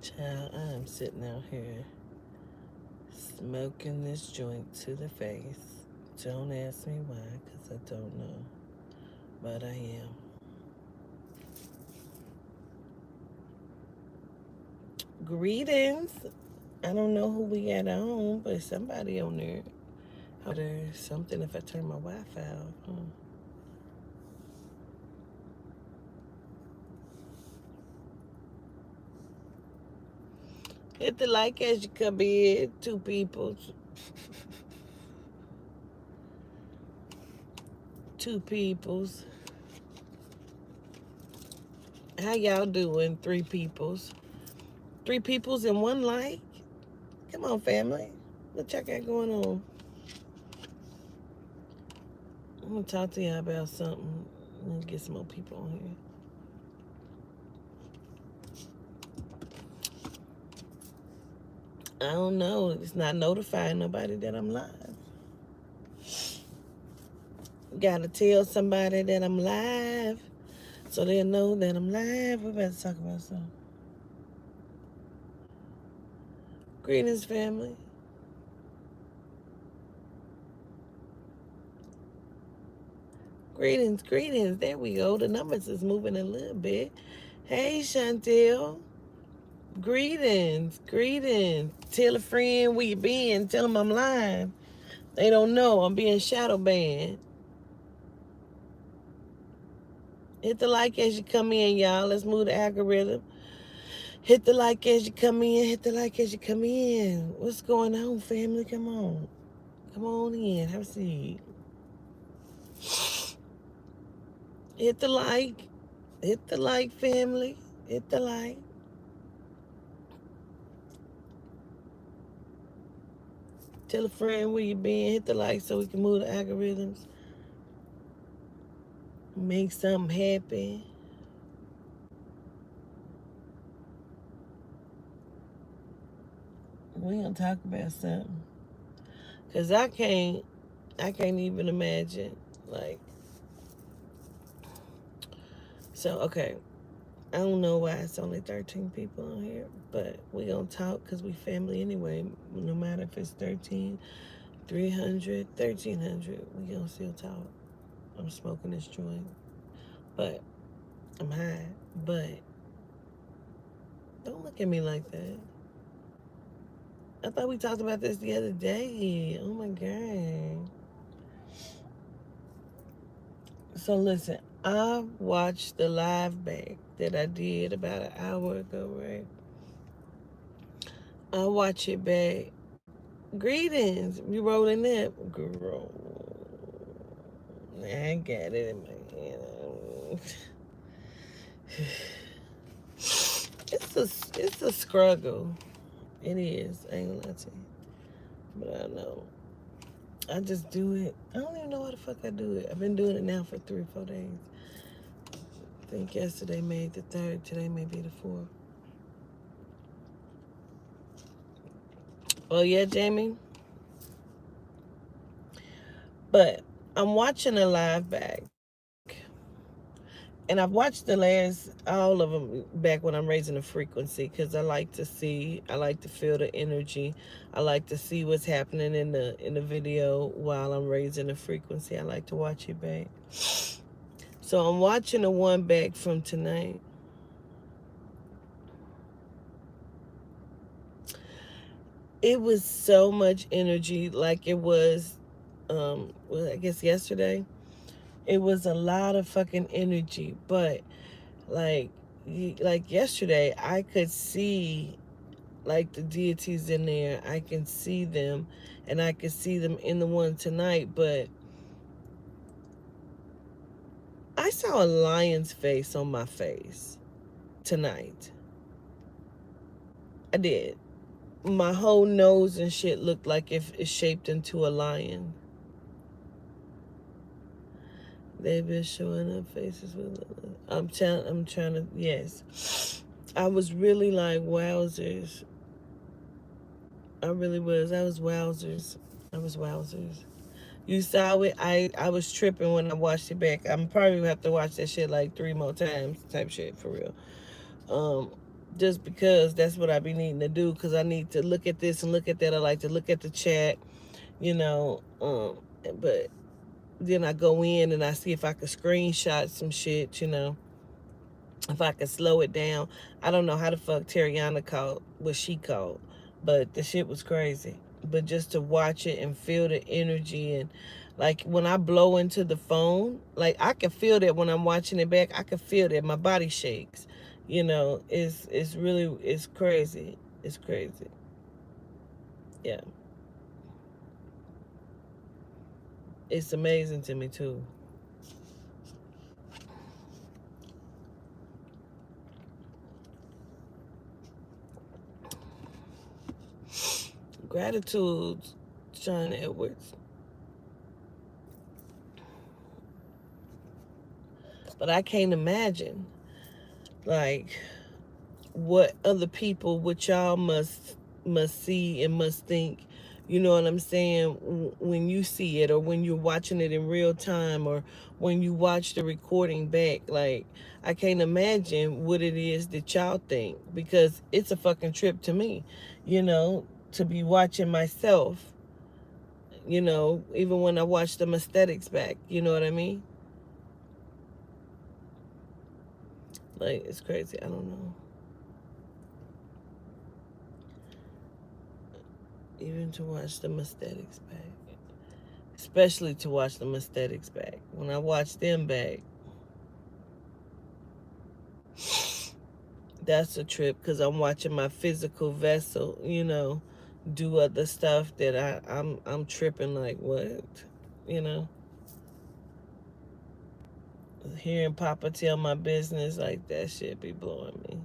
Child, I'm sitting out here smoking this joint to the face. Don't ask me why, because I don't know. But I am. Greetings. I don't know who we got on, but somebody on there. There's something if I turn my Wi-Fi off. Hit the like as you come in. Two peoples. Two peoples. How y'all doing? Three peoples. Three peoples and one like? Come on, family. What y'all got going on? I'm gonna talk to y'all about something. I'm gonna get some more people on here. I don't know. It's not notifying nobody that I'm live. Gotta tell somebody that I'm live so they'll know that I'm live. We better talk about something. Greetings, family. Greetings, greetings. There we go. The numbers is moving a little bit. Hey, Chantel. Greetings, greetings. Tell a friend where you been. Tell them I'm live. They don't know I'm being shadow banned. Hit the like as you come in, y'all. Let's move the algorithm. Hit the like as you come in. Hit the like as you come in. What's going on, family? Come on. Come on in. Have a seat. Hit the like. Hit the like, family. Hit the like. Tell a friend where you been. Hit the like so we can move the algorithms. Make something happen. We gonna talk about something. Cause I can't even imagine. Like, so okay. I don't know why it's only 13 people on here, but we gonna talk because we family anyway. No matter if it's 13, 300, 1300, we gonna still talk. I'm smoking this joint, but I'm high. But don't look at me like that. I thought we talked about this the other day. Oh my God. So listen, I watched the live back that I did about an hour ago, right? I watch it back. Greetings. You rolling up? Girl. I got it in my hand. It's a struggle. It is. I ain't gonna lie to you. But I know. I just do it. I don't even know why the fuck I do it. I've been doing it now for 3 or 4 days. I think yesterday made the 3rd. Today may be the 4th. Oh yeah, Jamie? But I'm watching a live back. And I've watched all of them back when I'm raising the frequency because I like to feel the energy. I like to see what's happening in the video while I'm raising the frequency. I like to watch it back. So I'm watching the one back from tonight. It was so much energy, like it was, I guess yesterday. It was a lot of fucking energy, but like yesterday, I could see like the deities in there. I can see them, and I can see them in the one tonight. But I saw a lion's face on my face tonight. I did. My whole nose and shit looked like if it's shaped into a lion. They've been showing up faces with. I'm trying to. Yes, I was really like wowzers. I really was. I was wowzers. I was wowzers. You saw it. I was tripping when I watched it back. I'm probably gonna have to watch that shit like 3 more times, type shit for real. just because that's what I be needing to do, because I need to look at this and look at that. I like to look at the chat, you know. But then I go in and I see if I could screenshot some shit, you know, if I could slow it down. I don't know how the fuck Terriana called what she called, but the shit was crazy. But just to watch it and feel the energy, and like when I blow into the phone, like I can feel that when I'm watching it back. I can feel that my body shakes. You know, it's really, it's crazy. It's crazy. Yeah, it's amazing to me too. Gratitude, Sean Edwards. But I can't imagine, like, what other people, what y'all must see and must think, you know what I'm saying, when you see it, or when you're watching it in real time, or when you watch the recording back. Like, I can't imagine what it is that y'all think, because it's a fucking trip to me, you know, to be watching myself, you know, even when I watch the aesthetics back, you know what I mean. Like, it's crazy. I don't know. Even to watch the aesthetics back, especially to watch the aesthetics back. When I watch them back, that's a trip, because I'm watching my physical vessel, you know, do other stuff that I'm tripping, like, what, you know. Hearing Papa tell my business, like, that shit be blowing me.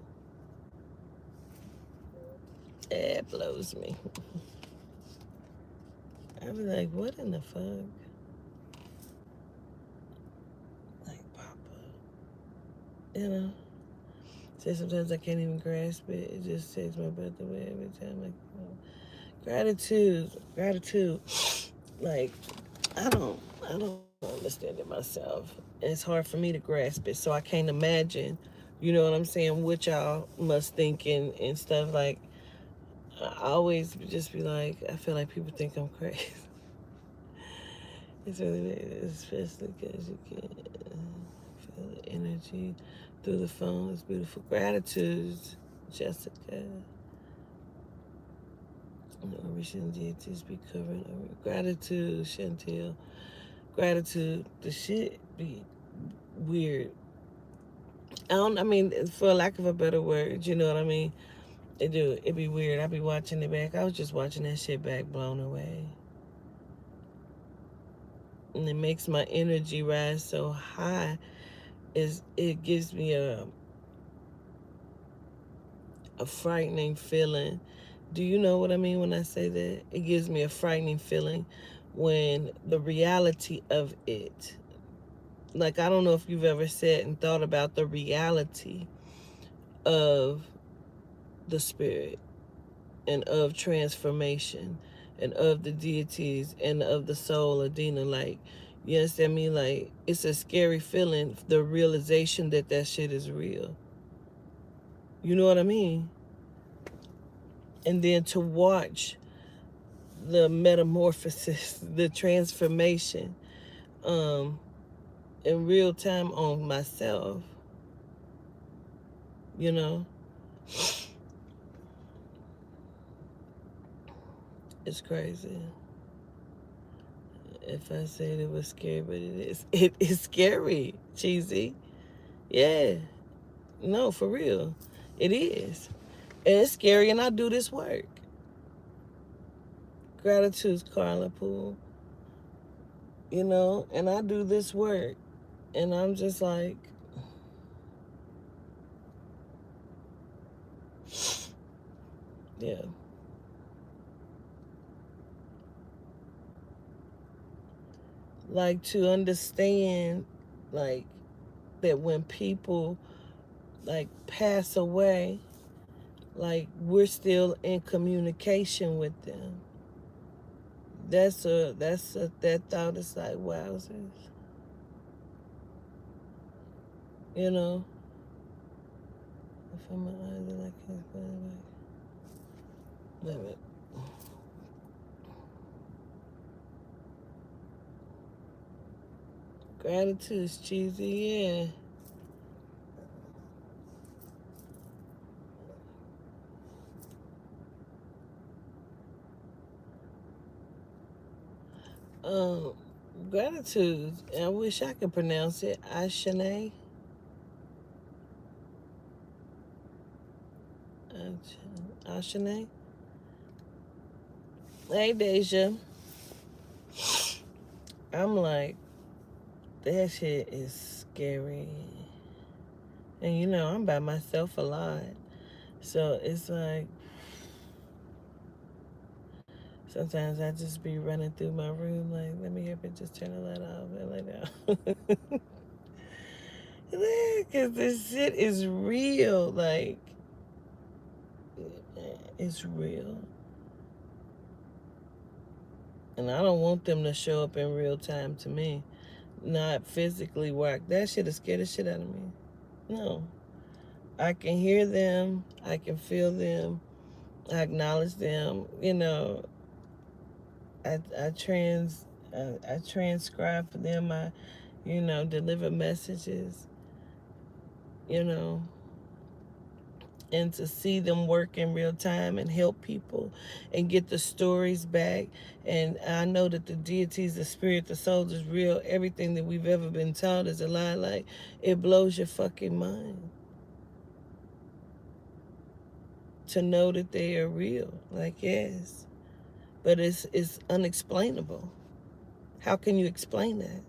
It blows me. I be like, what in the fuck? Like, Papa, you know. Say sometimes I can't even grasp it. It just takes my breath away every time. Like, gratitude, gratitude. Like, I don't understand it myself. It's hard for me to grasp it, so I can't imagine. You know what I'm saying? What y'all must think, and stuff. Like, I always just be like, I feel like people think I'm crazy. It's really weird, especially because you can feel the energy through the phone. It's beautiful. Gratitude, Jessica. Wishing deities be covering over. Gratitude, Chantel. Gratitude. The shit be weird. I mean, for lack of a better word, you know what I mean? It be weird. I be watching it back. I was just watching that shit back, blown away. And it makes my energy rise so high. It gives me a frightening feeling. Do you know what I mean when I say that? It gives me a frightening feeling when the reality of it, like, I don't know if you've ever sat and thought about the reality of the spirit, and of transformation, and of the deities, and of the soul, Adina. Like, you understand me? Like, it's a scary feeling, the realization that that shit is real. You know what I mean? And then to watch the metamorphosis, the transformation, um, in real time on myself, you know, it's crazy. If I said it was scary, but it is. It is scary, cheesy. Yeah. No, for real. It is. And it's scary, and I do this work. Gratitude, Carla Poole. You know, and I do this work. And I'm just like, yeah. Like, to understand, like, that when people, like, pass away, like, we're still in communication with them. That thought is like, wowzers. You know? I feel my eyes are like his, but like, wait. Gratitude is cheesy, yeah. Um, Gratitude. I wish I could pronounce it. Ashane. Ashane. Hey, Deja. I'm like, that shit is scary. And you know, I'm by myself a lot. So it's like, sometimes I just be running through my room, like, let me help it just turn the light off and lay down. Because this shit is real. Like, it's real. And I don't want them to show up in real time to me. Not physically work. That shit is scare the shit out of me. No. I can hear them. I can feel them. I acknowledge them. You know, I transcribe for them. I, deliver messages. You know, and to see them work in real time and help people and get the stories back. And I know that the deities, the spirit, the soul is real. Everything that we've ever been taught is a lie. Like, it blows your fucking mind to know that they are real. Like, yes, but it's unexplainable. How can you explain that?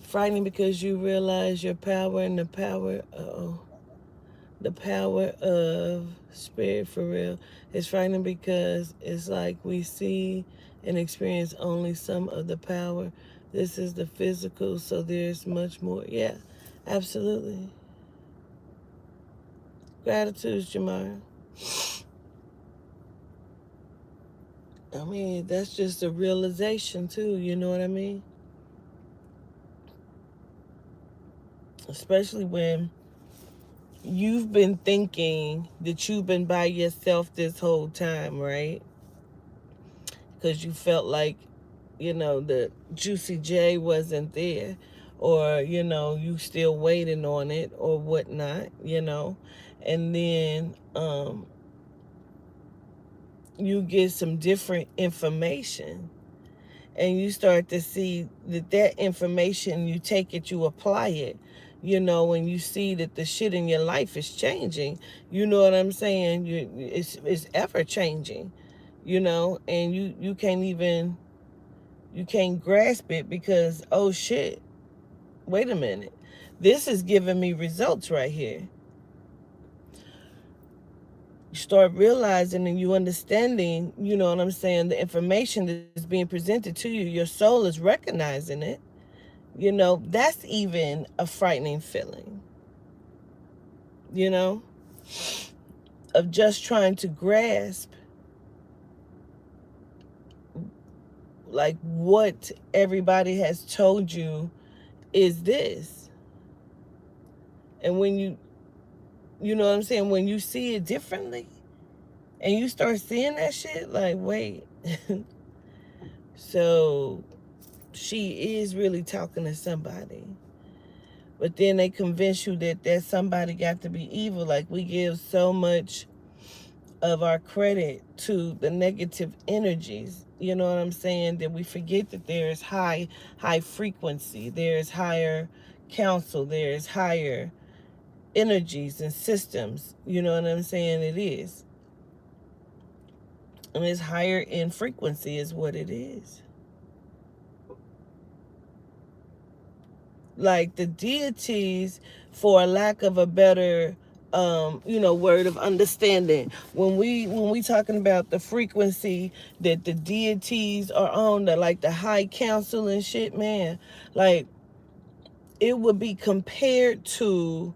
Frightening because you realize your power and the power of spirit for real. It's frightening because it's like we see and experience only some of the power. This is the physical, so there's much more. Yeah, absolutely. Gratitude, Jamara. I mean, that's just a realization too, you know what I mean? Especially when you've been thinking that you've been by yourself this whole time, right? Because you felt like, the Juicy J wasn't there, or, you still waiting on it or whatnot. And then you get some different information and you start to see that information, you take it, you apply it, and you see that the shit in your life is changing. You know what I'm saying? It's ever changing, and you can't grasp it because, oh shit, wait a minute, this is giving me results right here. You start realizing and you understanding, you know what I'm saying, the information that's being presented to you, your soul is recognizing it. That's even a frightening feeling, you know, of just trying to grasp like what everybody has told you is this. And when you know what I'm saying, when you see it differently and you start seeing that shit, like, wait, so she is really talking to somebody. But then they convince you that somebody got to be evil. Like, we give so much of our credit to the negative energies, you know what I'm saying, that we forget that there is high frequency, there is higher counsel, there is higher energies and systems, you know what I'm saying. It is, and it's higher in frequency is what it is. Like the deities, for a lack of a better word of understanding, when we talking about the frequency that the deities are on, the like the high council and shit, man, like it would be compared to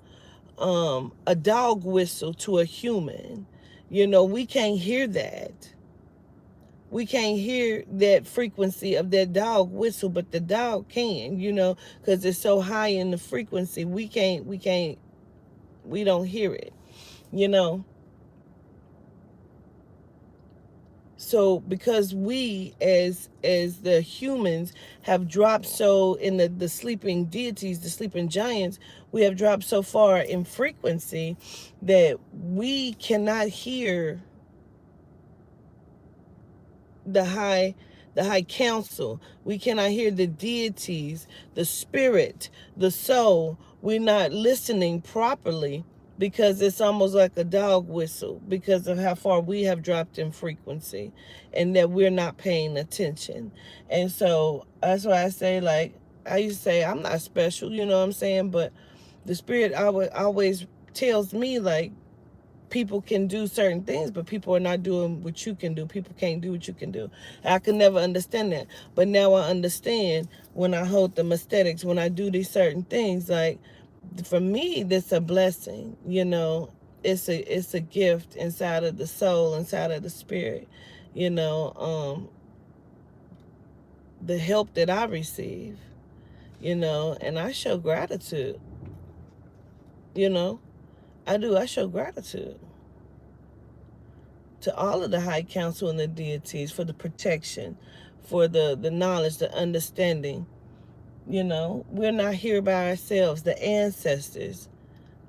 a dog whistle to a human. We can't hear that. We can't hear that frequency of that dog whistle, but the dog can, because it's so high in the frequency. We don't hear it, you know. So because we as the humans have dropped so in the sleeping deities, the sleeping giants, we have dropped so far in frequency that we cannot hear the high council. We cannot hear the deities, the spirit, the soul. We're not listening properly because it's almost like a dog whistle because of how far we have dropped in frequency and that we're not paying attention. And so that's why I say, like, I used to say I'm not special, you know what I'm saying? But the spirit always tells me, like, people can do certain things, but people are not doing what you can do. People can't do what you can do. I could never understand that. But now I understand when I hold the aesthetics, when I do these certain things, like, for me, that's a blessing, It's a gift inside of the soul, inside of the spirit, you know, the help that I receive, and I show gratitude, you know. I do. I show gratitude to all of the high council and the deities for the protection, for the knowledge, the understanding. We're not here by ourselves. The ancestors,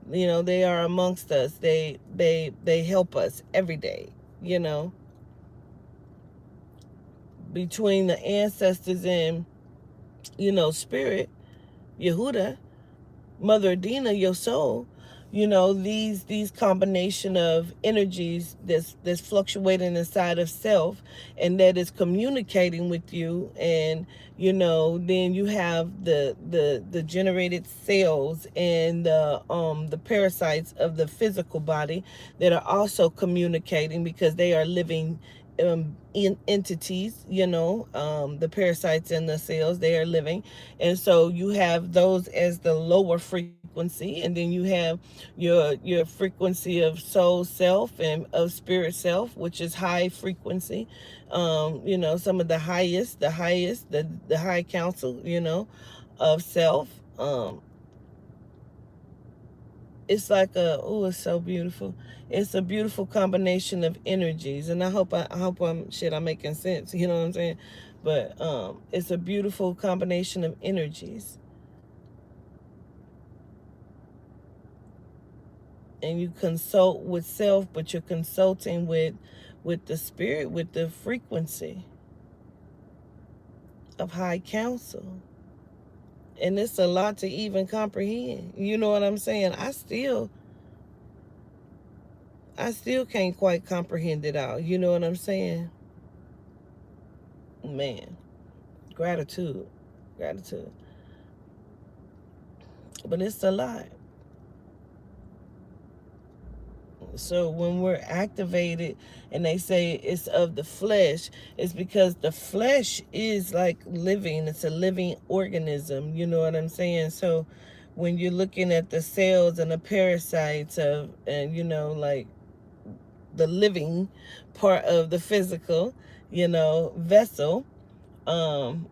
they are amongst us. They help us every day. You know, between the ancestors and spirit, Yehuda, Mother Adina, your soul, these combination of energies that's fluctuating inside of self and that is communicating with you. And then you have the generated cells and the parasites of the physical body that are also communicating because they are living entities, the parasites in the cells, they are living. And so you have those as the lower frequency, and then you have your frequency of soul self and of spirit self, which is high frequency. Some of the high council, of self. It's like it's so beautiful. It's a beautiful combination of energies, and I'm making sense. You know what I'm saying? But it's a beautiful combination of energies, and you consult with self, but you're consulting with the spirit, with the frequency of high council. And it's a lot to even comprehend. You know what I'm saying? I still can't quite comprehend it all. You know what I'm saying? Man, gratitude. Gratitude. But it's a lot. So when we're activated and they say it's of the flesh, it's because the flesh is like living. It's a living organism. You know what I'm saying? So when you're looking at the cells and the parasites and like the living part of the physical, vessel, um,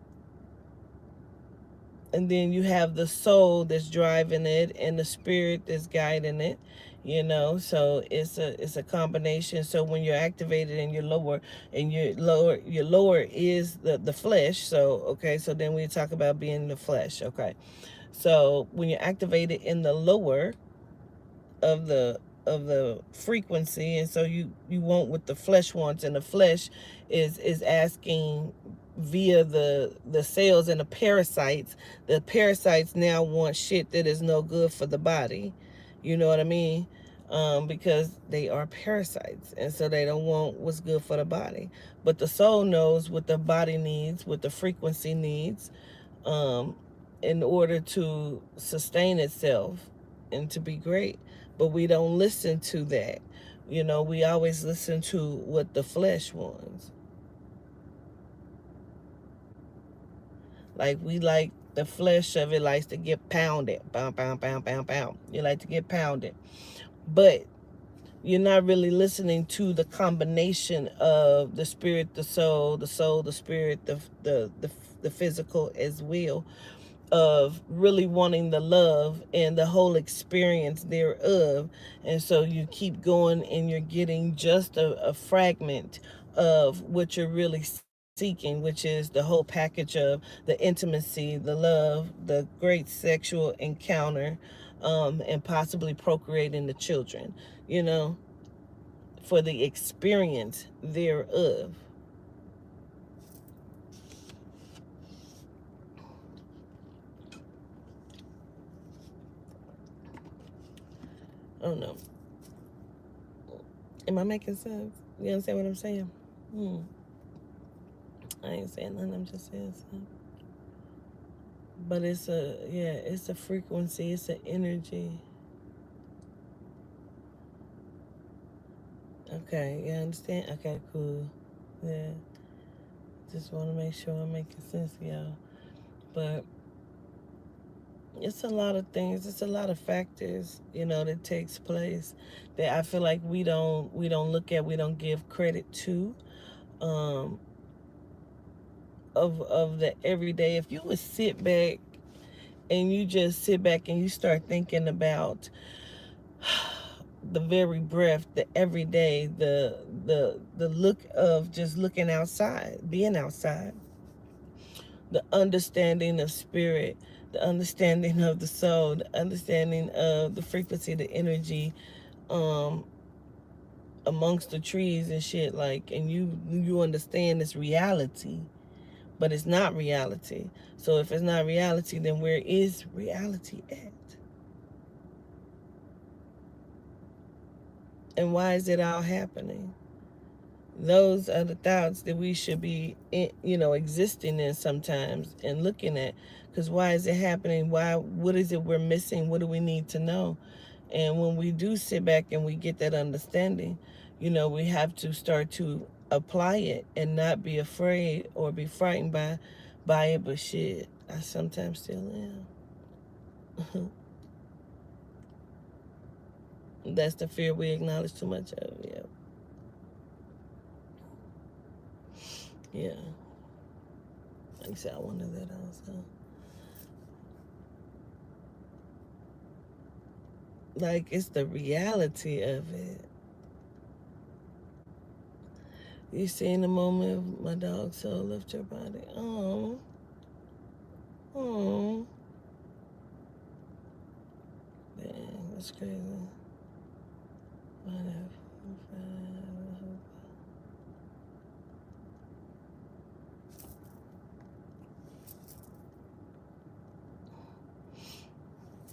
and then you have the soul that's driving it and the spirit that's guiding it, so it's a combination. So when you're activated and you're lower, and your lower is the flesh. So okay, so then we talk about being the flesh. Okay, so when you're activated in the lower of the frequency, and so you want what the flesh wants, and the flesh is asking via the cells and the parasites now want shit that is no good for the body. You know what I mean? Because they are parasites, and so they don't want what's good for the body. But the soul knows what the body needs, what the frequency needs, um, in order to sustain itself and to be great. But we don't listen to that. We always listen to what the flesh wants. Like, the flesh of it likes to get pounded. Bam, bam, bam, bam, bam. You like to get pounded. But You're not really listening to the combination of the spirit, the soul, the spirit, the physical as well, of really wanting the love and the whole experience thereof. And so you keep going and you're getting just a fragment of what you're really seeking, which is the whole package of the intimacy, the love, the great sexual encounter, and possibly procreating the children, you know, for the experience thereof. Oh no. Am I making sense? You understand what I'm saying? Hmm. I ain't saying nothing, I'm just saying something. But it's a frequency, it's an energy. Okay, you understand? Okay, cool. Yeah. Just want to make sure I'm making sense, y'all. But it's a lot of things, it's a lot of factors, that takes place that I feel like we don't look at, we don't give credit to. Um of the everyday. If you would sit back and you just sit back and you start thinking about the very breath, the everyday, the look of just looking outside, being outside, the understanding of spirit, the understanding of the soul, the understanding of the frequency, the energy, um, amongst the trees and shit, like, and you understand this reality, but it's not reality. So if it's not reality, then where is reality at? And why is it all happening? Those are the thoughts that we should be, existing in sometimes and looking at. Because why is it happening? What is it we're missing? What do we need to know? And when we do sit back and we get that understanding, we have to start to apply it and not be afraid or be frightened by it. But shit, I sometimes still am. That's the fear we acknowledge too much of. Yeah. Yeah. Like I said, I wanted that also. Like, it's the reality of it. You see in the moment my dog soul left your body. Oh. Oh. Dang, that's crazy. Whatever.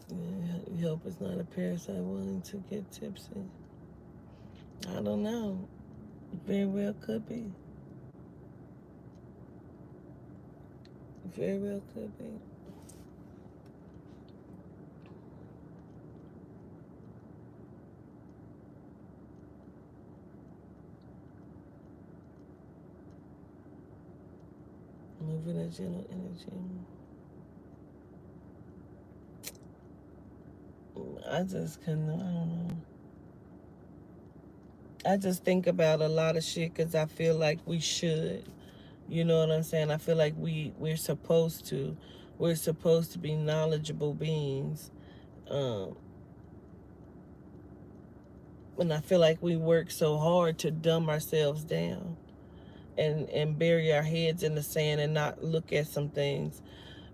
Yeah, you hope it's not a parasite wanting to get tipsy. I don't know. Very well could be. Very well could be. Moving a gentle energy. I just couldn't, I don't know. I just think about a lot of shit because I feel like we should. You know what I'm saying? I feel like we're supposed to. We're supposed to be knowledgeable beings. Um, and I feel like we work so hard to dumb ourselves down and bury our heads in the sand and not look at some things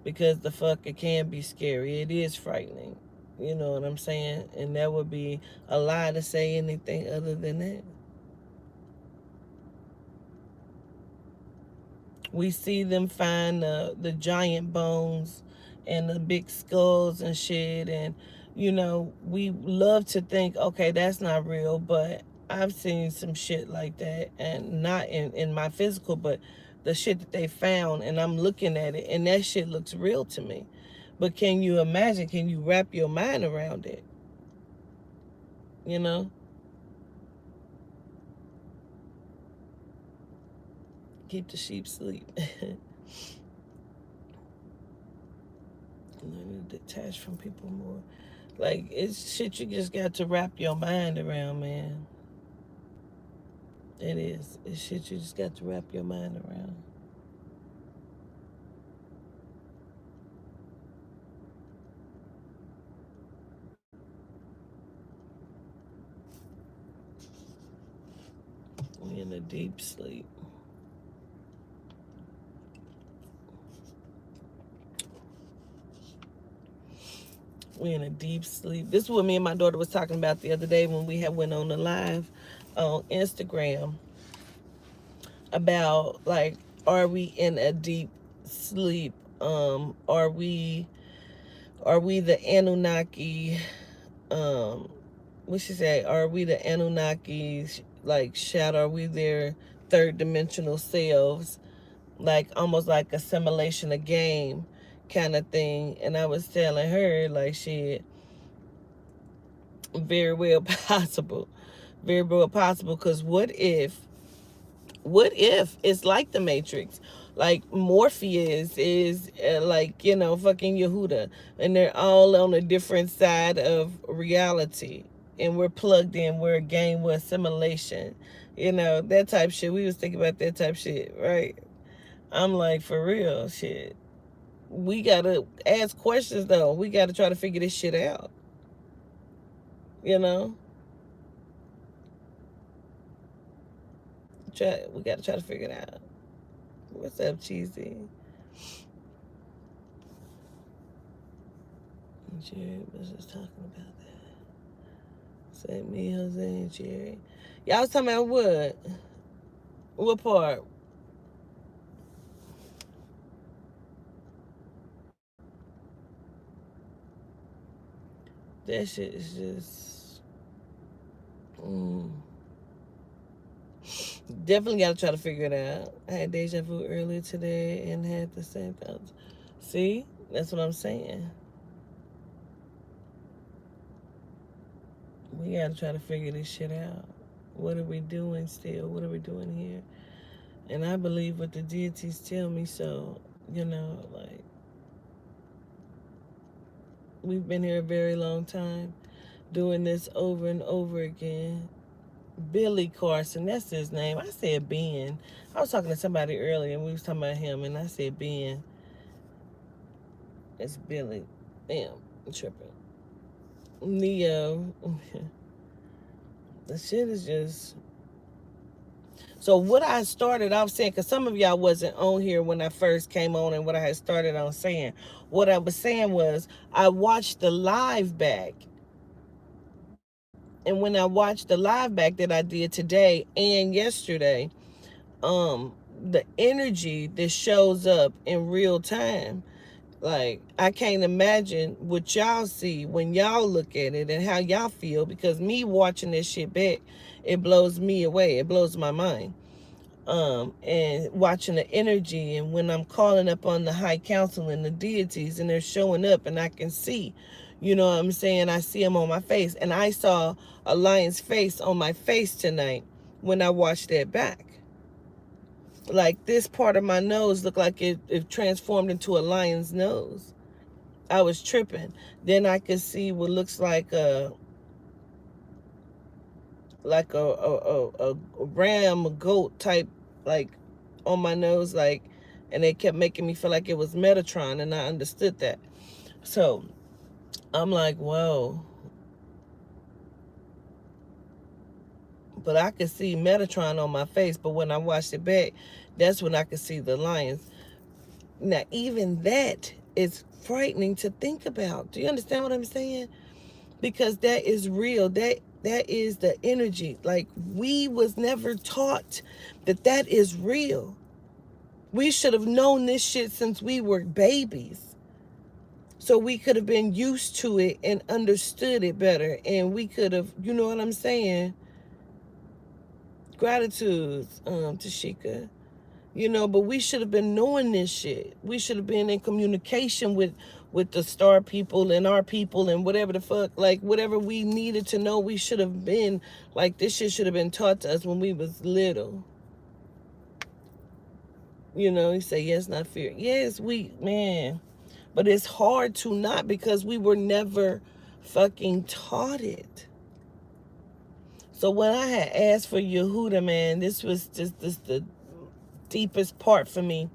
because the fuck it can be scary. It is frightening. You know what I'm saying? And that would be a lie to say anything other than that. We see them find the giant bones and the big skulls and shit, and we love to think, okay, that's not real, but I've seen some shit like that, and not in my physical, but the shit that they found, and I'm looking at it, and that shit looks real to me. But can you imagine? Can you wrap your mind around it? You know, keep the sheep sleep. Learn to detach from people more. Like, it's shit you just got to wrap your mind around, man. It is. It's shit you just got to wrap your mind around. We in a deep sleep. We in a deep sleep. This is what me and my daughter was talking about the other day when we had went on the live on Instagram about, like, are we in a deep sleep? Are we the Anunnaki? What she say? Are we the Anunnaki, like, shadow? Are we their third dimensional selves? Like, almost like a simulation, a game kind of thing. And I was telling her, like, shit, very well possible. Very well possible. Because what if it's like the Matrix? Like, Morpheus is like, fucking Yehuda, and they're all on a different side of reality, and we're plugged in. We're a game. We're a simulation. That type shit. We was thinking about that type shit, right? I'm like, for real, shit. We gotta ask questions though. We gotta try to figure this shit out. You know, we gotta try to figure it out. What's up, Cheesy? Jerry was just talking about that. Say me, Jose, and Jerry. Y'all was talking about what? What part? That shit is just. Mm. Definitely got to try to figure it out. I had deja vu earlier today and had the same thoughts. See? That's what I'm saying. We got to try to figure this shit out. What are we doing still? What are we doing here? And I believe what the deities tell me, so, like, we've been here a very long time doing this over and over again. Billy Carson, that's his name. I said Ben. I was talking to somebody earlier and we was talking about him, and I said Ben. It's Billy. Damn, I'm tripping. Neo. The shit is just. So what I started off saying, because some of y'all wasn't on here when I first came on, and what I had started on saying, what I was saying was I watched the live back. And when I watched the live back that I did today and yesterday, the energy that shows up in real time, like, I can't imagine what y'all see when y'all look at it and how y'all feel, because me watching this shit back, it blows me away. It blows my mind. And watching the energy, and when I'm calling up on the high council and the deities and they're showing up and I can see, you know what I'm saying? I see them on my face, and I saw a lion's face on my face tonight when I watched that back. Like, this part of my nose looked like it transformed into a lion's nose. I was tripping. Then I could see what looks like a ram, a goat type, like, on my nose, like, and it kept making me feel like it was Metatron, and I understood that. So I'm like, whoa. But I could see Metatron on my face, but when I watched it back, that's when I could see the lions. Now, even that is frightening to think about. Do you understand what I'm saying? Because that is real. That is the energy. Like, we was never taught that is real. We should have known this shit since we were babies. So we could have been used to it and understood it better. And we could have, you know what I'm saying? Gratitude, Tashika. But we should have been knowing this shit. We should have been in communication with the star people and our people and whatever the fuck, like, whatever we needed to know, we should have been, like, this shit should have been taught to us when we was little. You say, yes, not fear. Yes, man. But it's hard to not, because we were never fucking taught it. So when I had asked for Yehuda, man, this was just the deepest part for me.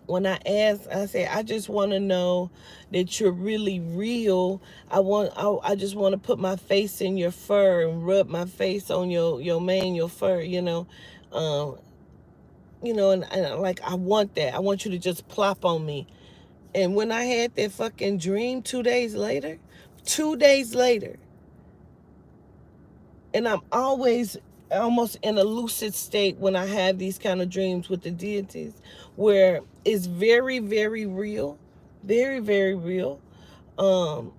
When I asked, I said, I just want to know that you're really real. I just want to put my face in your fur and rub my face on your mane, your fur, um, and like I want that. I want you to just plop on me. And when I had that fucking dream 2 days later, and I'm always almost in a lucid state when I have these kind of dreams with the deities, where it's very, very real, very, very real. Um,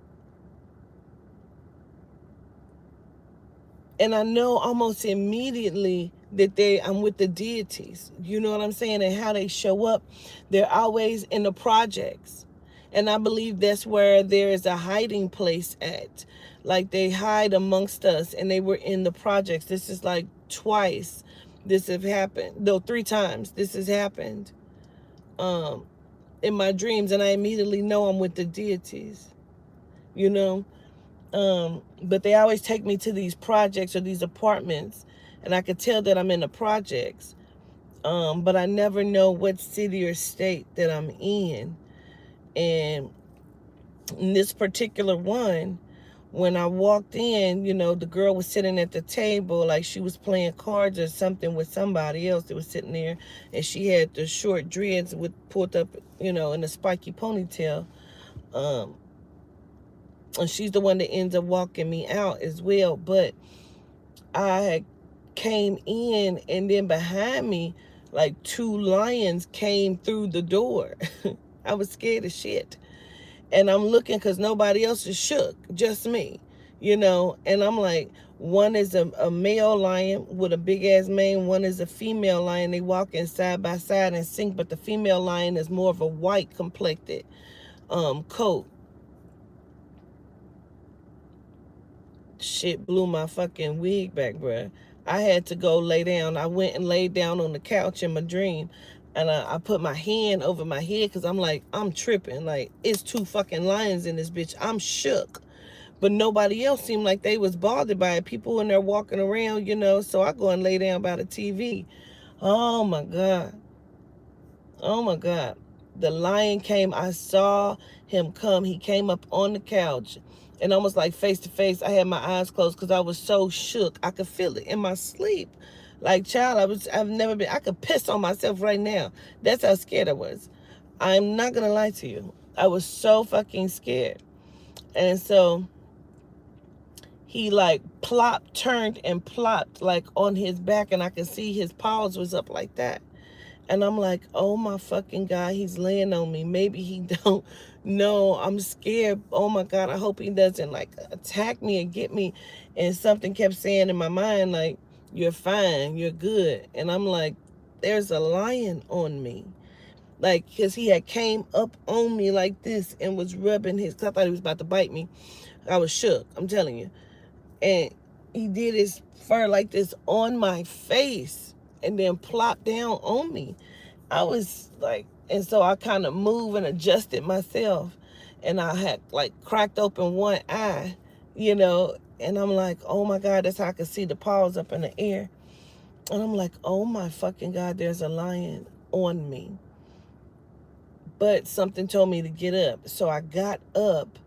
and I know almost immediately that I'm with the deities. You know what I'm saying? And how they show up. They're always in the projects. And I believe that's where there is a hiding place at. Like they hide amongst us, and they were in the projects. This is like twice this have happened. No, 3 times this has happened in my dreams. And I immediately know I'm with the deities, you know. But they always take me to these projects or these apartments, and I could tell that I'm in the projects. But I never know what city or state that I'm in. And in this particular one, when I walked in, the girl was sitting at the table like she was playing cards or something with somebody else that was sitting there, and she had the short dreads with pulled up, in a spiky ponytail. And she's the one that ends up walking me out as well. But I had came in, and then behind me, like 2 lions came through the door. I was scared as shit. And I'm looking because nobody else is shook, just me, And I'm like, one is a male lion with a big ass mane. One is a female lion. They walking side by side in sync, but the female lion is more of a white complected coat. Shit blew my fucking wig back, bruh. I had to go lay down. I went and laid down on the couch in my dream, and I put my hand over my head because I'm like, I'm tripping. Like, it's 2 fucking lions in this bitch. I'm shook. But nobody else seemed like they was bothered by it. People in there walking around, so I go and lay down by the TV. Oh my God. Oh my God. The lion came. I saw him come. He came up on the couch, and almost like face to face. I had my eyes closed because I was so shook. I could feel it in my sleep. Like, child, I've never been, I could piss on myself right now. That's how scared I was. I'm not going to lie to you. I was so fucking scared. And so he like plopped, turned and plopped like on his back, and I could see his paws was up like that. And I'm like, oh my fucking God, he's laying on me. Maybe he don't know. I'm scared. Oh my God, I hope he doesn't like attack me and get me. And something kept saying in my mind, like, you're fine, you're good. And I'm like, there's a lion on me. Like, because he had came up on me like this and was rubbing cause I thought he was about to bite me. I was shook, I'm telling you. And he did his fur like this on my face and then plopped down on me. I was like, and so I kind of moved and adjusted myself, and I had like cracked open one eye, and I'm like, oh my God, that's how I could see the paws up in the air. And I'm like, oh my fucking God, there's a lion on me. But something told me to get up. So I got up,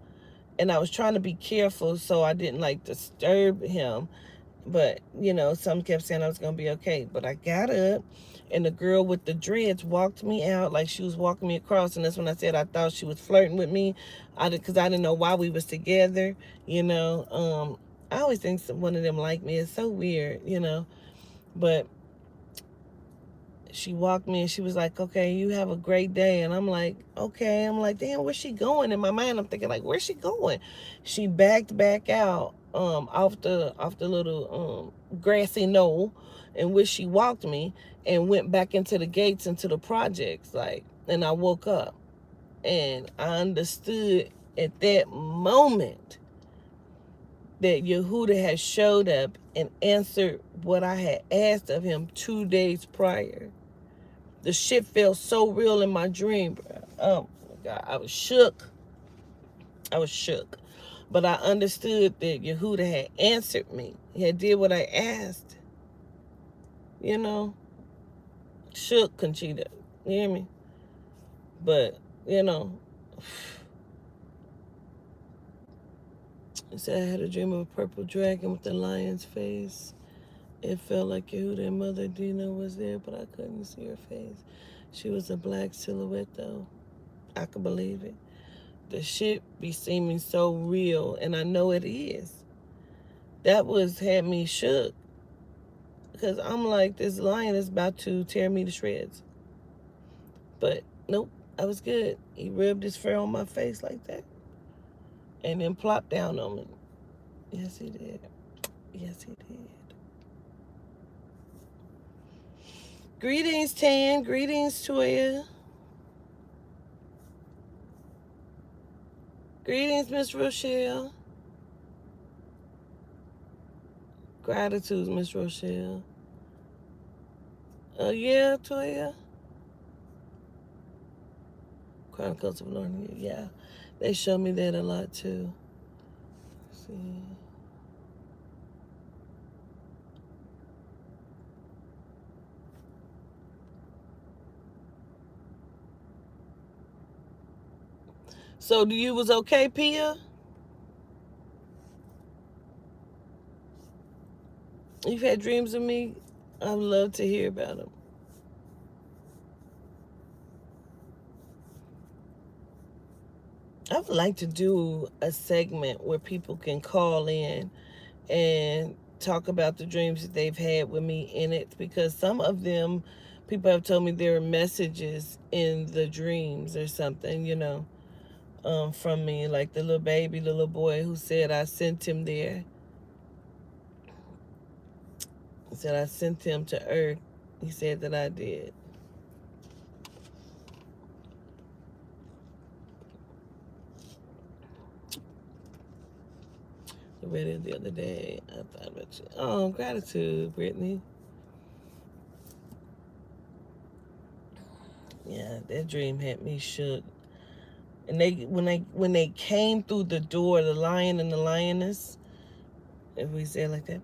and I was trying to be careful so I didn't like disturb him. But, some kept saying I was going to be okay. But I got up, and the girl with the dreads walked me out like she was walking me across. And that's when I said I thought she was flirting with me, because I didn't know why we was together, I always think one of them liked me. It's so weird, But she walked me, and she was like, okay, you have a great day. And I'm like, okay. I'm like, damn, where's she going? In my mind, I'm thinking, like, where's she going? She backed back out off the little grassy knoll in which she walked me, and went back into the gates, into the projects. Like, and I woke up, and I understood at that moment that Yehuda had showed up and answered what I had asked of him 2 days prior. The shit felt so real in my dream, bro. Oh my God, I was shook. I was shook. But I understood that Yehuda had answered me. He had did what I asked. You know, shook Conchita. You hear me? But, you know, he said I had a dream of a purple dragon with a lion's face. It felt like Yehuda and Mother Dina was there, but I couldn't see her face. She was a black silhouette, though. I could believe it. The shit be seeming so real, and I know it is. That had me shook. Because I'm like, this lion is about to tear me to shreds. But nope, I was good. He rubbed his fur on my face like that. And then plopped down on me. Yes, he did. Yes, he did. Greetings, Tan. Greetings, Toya. Greetings, Miss Rochelle. Gratitude, Miss Rochelle. Oh, yeah, Toya. Chronicles of Narnia, yeah. They show me that a lot, too. Let's see. So, you was okay, Pia? You've had dreams of me? I'd love to hear about them. I would like to do a segment where people can call in and talk about the dreams that they've had with me in it, because some of them, people have told me there are messages in the dreams or something, from me, like the little boy who said I sent him there. He said I sent him to Earth. He said that I did. I read it the other day. I thought about you. Oh, gratitude, Brittany. Yeah, that dream had me shook. And when they came through the door, the lion and the lioness, if we say it like that,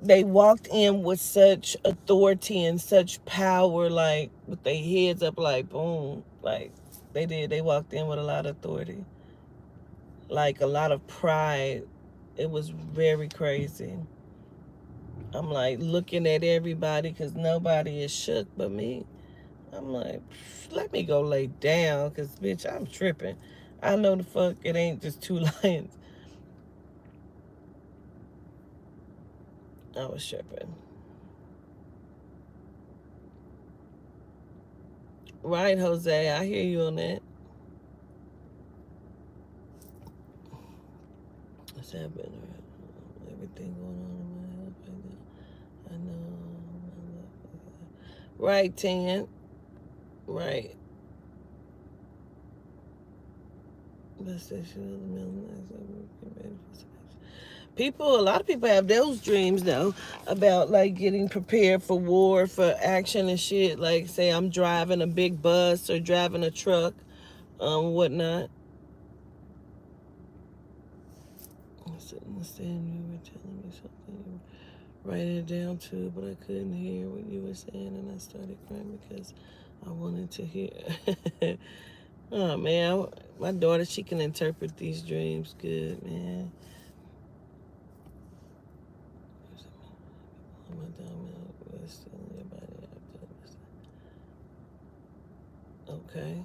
they walked in with such authority and such power, like with their heads up, like boom, like they did. They walked in with a lot of authority, like a lot of pride. It was very crazy. I'm like looking at everybody because nobody is shook but me. I'm like, let me go lay down because, bitch, I'm tripping. I know the fuck it ain't just two lions. I was tripping. Right, Jose, I hear you on that. What's happening? Everything going on in my head right now. I know. Right, Tan. Right. People, a lot of people have those dreams though about like getting prepared for war, for action and shit. Like, say I'm driving a big bus or driving a truck, whatnot. I said, understand you were telling me something. Writing it down too, but I couldn't hear what you were saying, and I started crying because I wanted to hear. Oh man, my daughter, she can interpret these dreams good, man. Okay.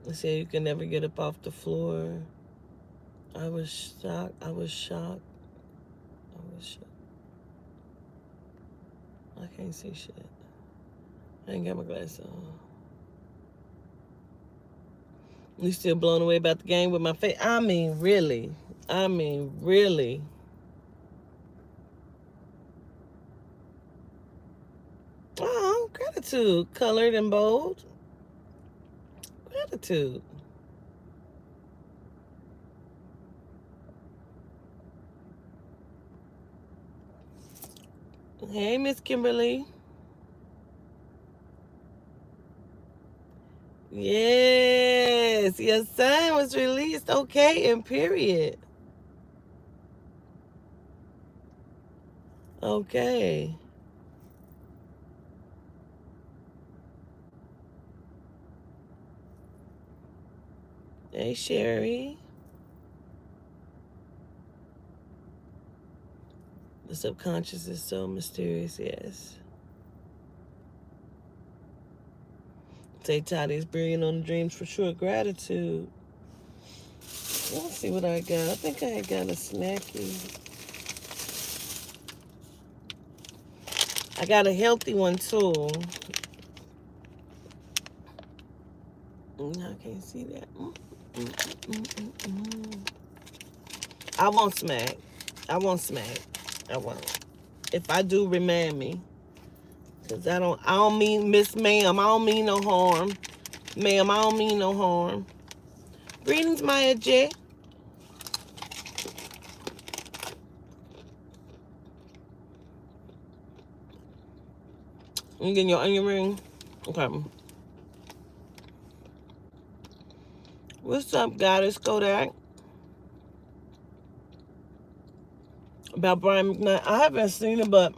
They say you can never get up off the floor. I was shocked. I was shocked. I was shocked. I can't see shit. I ain't got my glasses on. You still blown away about the game with my face? I mean, really. I mean, really. Oh, gratitude. Colored and bold. Gratitude. Hey, Miss Kimberly. Yes, your son was released. Okay, and period. Okay. Hey, Sherry. The subconscious is so mysterious, yes. Say Toddy is brilliant on the dreams for sure. Gratitude. Let's see what I got. I think I got a snacky. I got a healthy one too. I can't see that. I won't smack. I won't smack. I won't. If I do, remind me. Cause I don't mean, Miss Ma'am, I don't mean no harm. Ma'am, I don't mean no harm. Greetings, Maya J. You getting your onion ring? Okay. What's up, Goddess Kodak? About Brian McKnight. I haven't seen it, but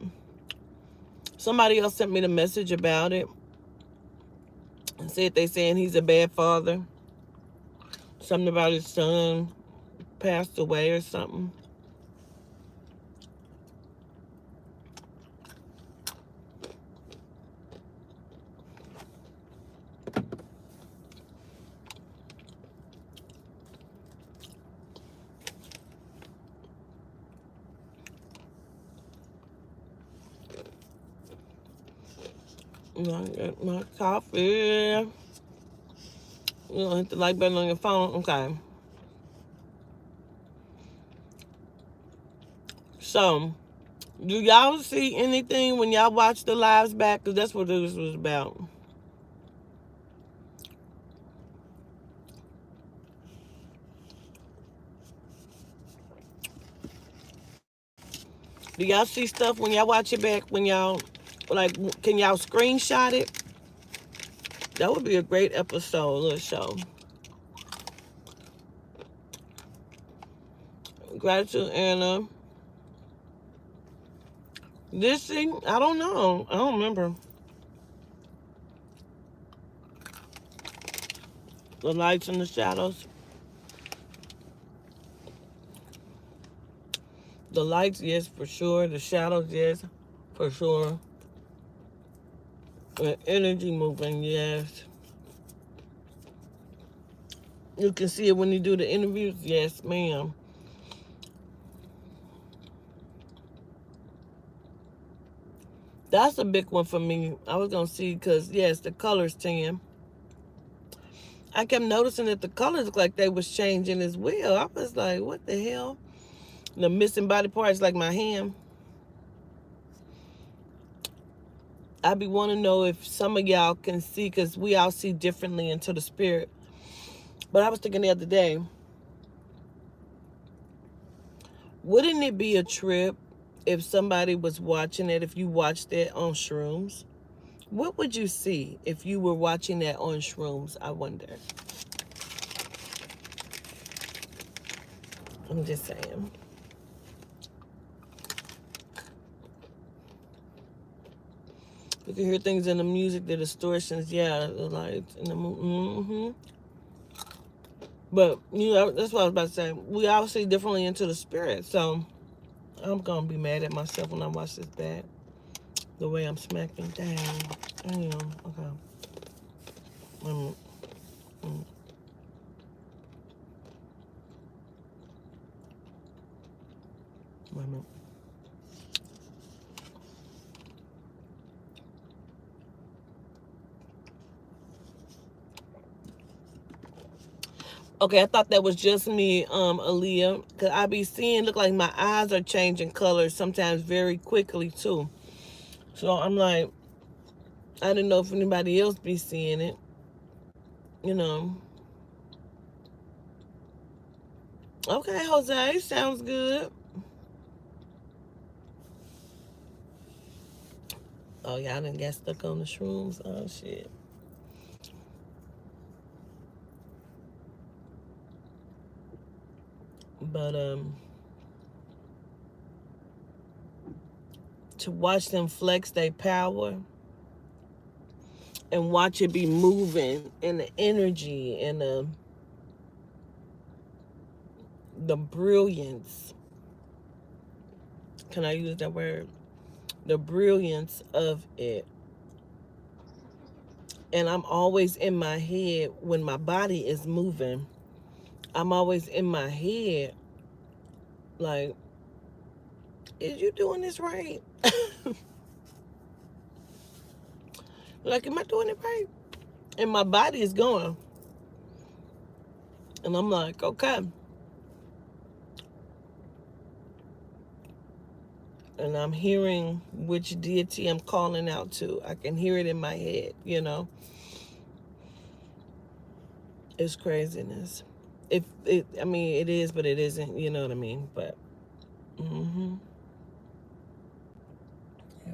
somebody else sent me the message about it. And said they saying he's a bad father. Something about his son passed away or something. I get my coffee. You don't hit the like button on your phone. Okay. So, do y'all see anything when y'all watch the lives back? Because that's what this was about. Do y'all see stuff when y'all watch it back? When y'all, like, can y'all screenshot it? That would be a great episode, little show. Gratitude, Anna. This thing, I don't know. I don't remember. The lights and the shadows. The lights, yes, for sure. The shadows, yes, for sure. The energy moving, yes. You can see it when you do the interviews, yes, ma'am. That's a big one for me. I was going to see because, yes, the colors 10. I kept noticing that the colors looked like they was changing as well. I was like, what the hell? The missing body parts like my hand. I be want to know if some of y'all can see because we all see differently into the spirit. But I was thinking the other day, wouldn't it be a trip if somebody was watching it, if you watched it on shrooms? What would you see if you were watching that on shrooms, I wonder? I'm just saying. You can hear things in the music, the distortions, yeah, the lights, and the But, you know, that's what I was about to say. We all see differently into the spirit, so I'm going to be mad at myself when I watch this back. The way I'm smacking down. I am. Okay. Wait a minute. Wait a minute. Okay, I thought that was just me, Aaliyah. Because I be seeing, look like my eyes are changing colors sometimes very quickly, too. So I'm like, I didn't know if anybody else be seeing it. You know. Okay, Jose, sounds good. Oh, y'all done got stuck on the shrooms. Oh, shit. But to watch them flex their power and watch it be moving and the energy and the brilliance. Can I use that word? The brilliance of it. And I'm always in my head when my body is moving. I'm always in my head like, is you doing this right? Like, am I doing it right? And my body is going. And I'm like, okay. And I'm hearing which deity I'm calling out to. I can hear it in my head, you know. It's craziness. If it, I mean, it is, but it isn't. You know what I mean? But, mm-hmm. Yeah.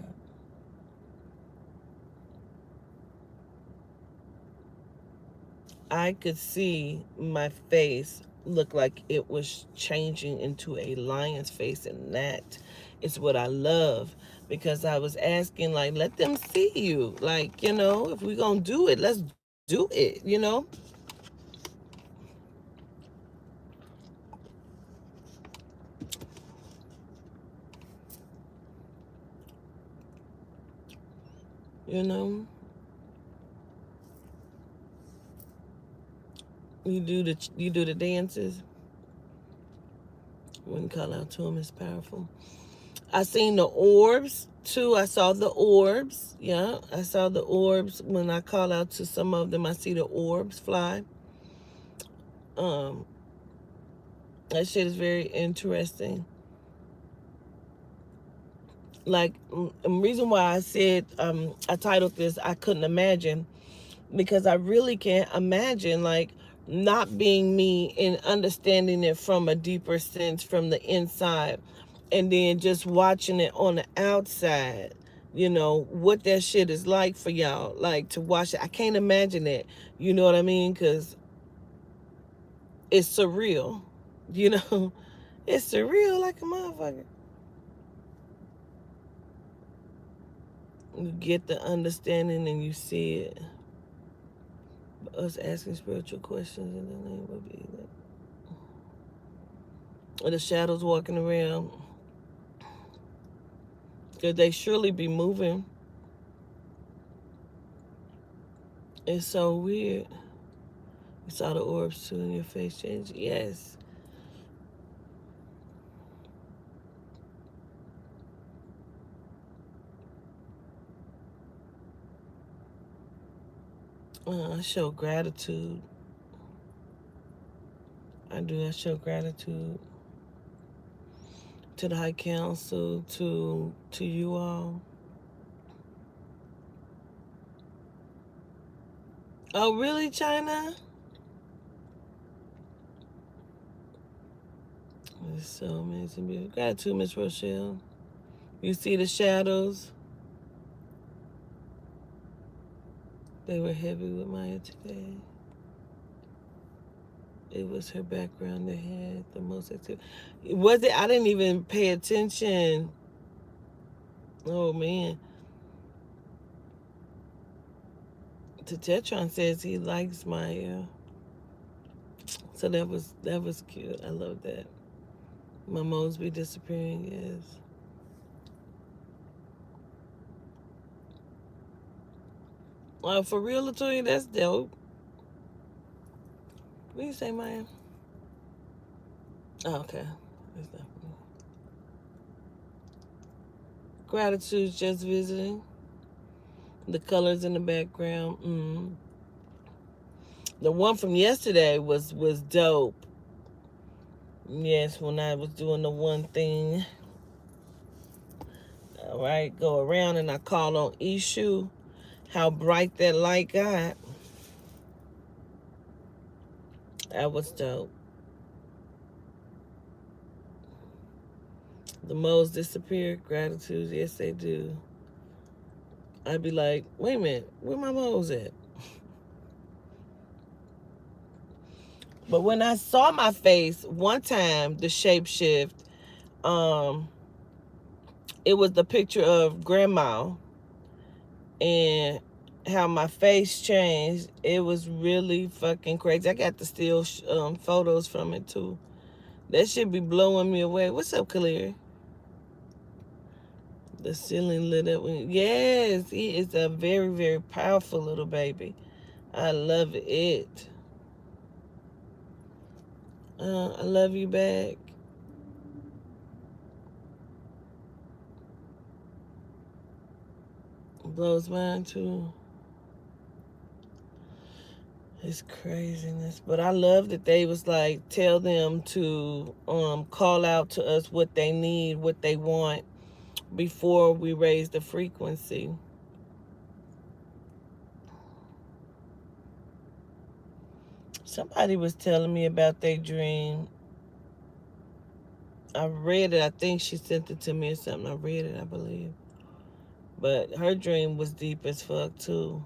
I could see my face look like it was changing into a lion's face, and that is what I love, because I was asking, like, let them see you, like, you know, if we're gonna do it, let's do it, you know. You know, you do the dances. Wouldn't call out to them, it's powerful. I seen the orbs too. I saw the orbs. Yeah, I saw the orbs. When I call out to some of them, I see the orbs fly. Um, that shit is very interesting. Like, reason why I said I titled this "I Couldn't Imagine," because I really can't imagine, like, not being me and understanding it from a deeper sense from the inside, and then just watching it on the outside. You know what that shit is like for y'all, like, to watch it. I can't imagine it. You know what I mean? Because it's surreal. You know, it's surreal like a motherfucker. You get the understanding and you see it. Us asking spiritual questions in the name would be like, the shadows walking around. Could they surely be moving? It's so weird. You saw the orbs too, and your face changed. Yes. I show gratitude. I do. I show gratitude to the High Council, to you all. Oh, really, China? It's so amazing. Gratitude, Miss Rochelle. You see the shadows? They were heavy with Maya today. It was her background that had the most activity. Was it? I didn't even pay attention. Oh man. Tetron says he likes Maya. So that was cute. I love that. My moles be disappearing, yes. For real, Latoya, that's dope. What do you say, Maya? Oh, okay. That's definitely. Gratitude's just visiting. The colors in the background. The one from yesterday was dope. Yes, when I was doing the one thing. All right, go around and I call on Ishu. How bright that light got. That was dope. The moles disappear. Gratitude, yes they do. I'd be like, wait a minute, where my moles at? But when I saw my face one time, the shapeshift, um, it was the picture of grandma and how my face changed. It was really fucking crazy. I got the still photos from it too. That should be blowing me away. What's up, Kalir? The ceiling lit up. Yes, he is a very, very powerful little baby. I love it. I love you back. Blows mine too. It's craziness. But I love that they was like, tell them to call out to us what they need, what they want before we raise the frequency. Somebody was telling me about their dream. I read it. I think she sent it to me or something. I read it, I believe. But her dream was deep as fuck too.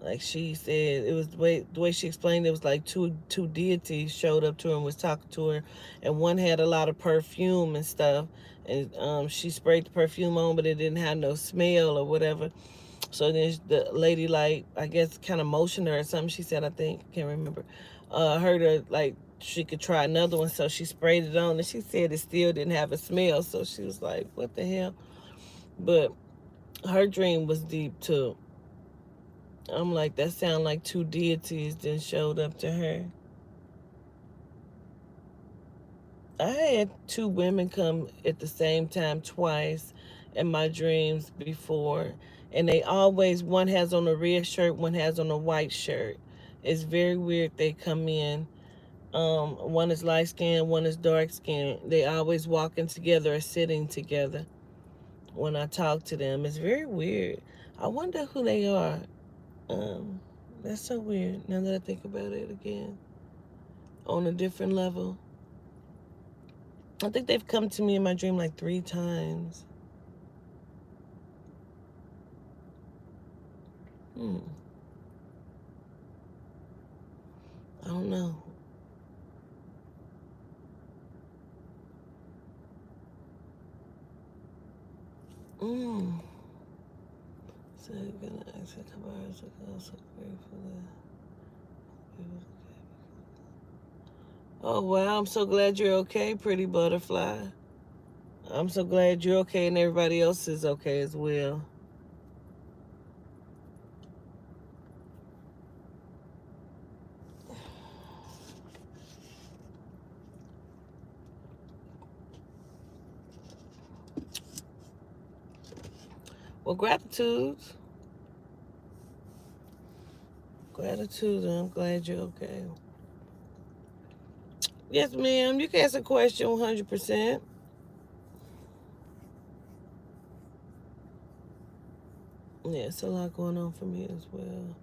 Like she said, it was the way she explained it was like two deities showed up to her and was talking to her, and one had a lot of perfume and stuff, and she sprayed the perfume on, but it didn't have no smell or whatever. So then the lady, like, I guess kind of motioned her or something. She said, I think, can't remember. Heard her like she could try another one, so she sprayed it on, and she said it still didn't have a smell. So she was like, what the hell? But her dream was deep too. I'm like, that sound like two deities then showed up to her. I had two women come at the same time twice in my dreams before, and they always, one has on a red shirt, one has on a white shirt. It's very weird. They come in. One is light skinned, one is dark skinned. They always walking together or sitting together when I talk to them. It's very weird. I wonder who they are. Um, that's so weird now that I think about it again on a different level. I think they've come to me in my dream like 3 times. Hmm. I don't know. Hmm. So you're gonna ask a couple hours ago. So grateful that. Oh wow! I'm so glad you're okay, pretty butterfly. I'm so glad you're okay and everybody else is okay as well. Well, gratitude. Gratitude. I'm glad you're okay. Yes, ma'am. You can ask a question 100%. Yeah, it's a lot going on for me as well.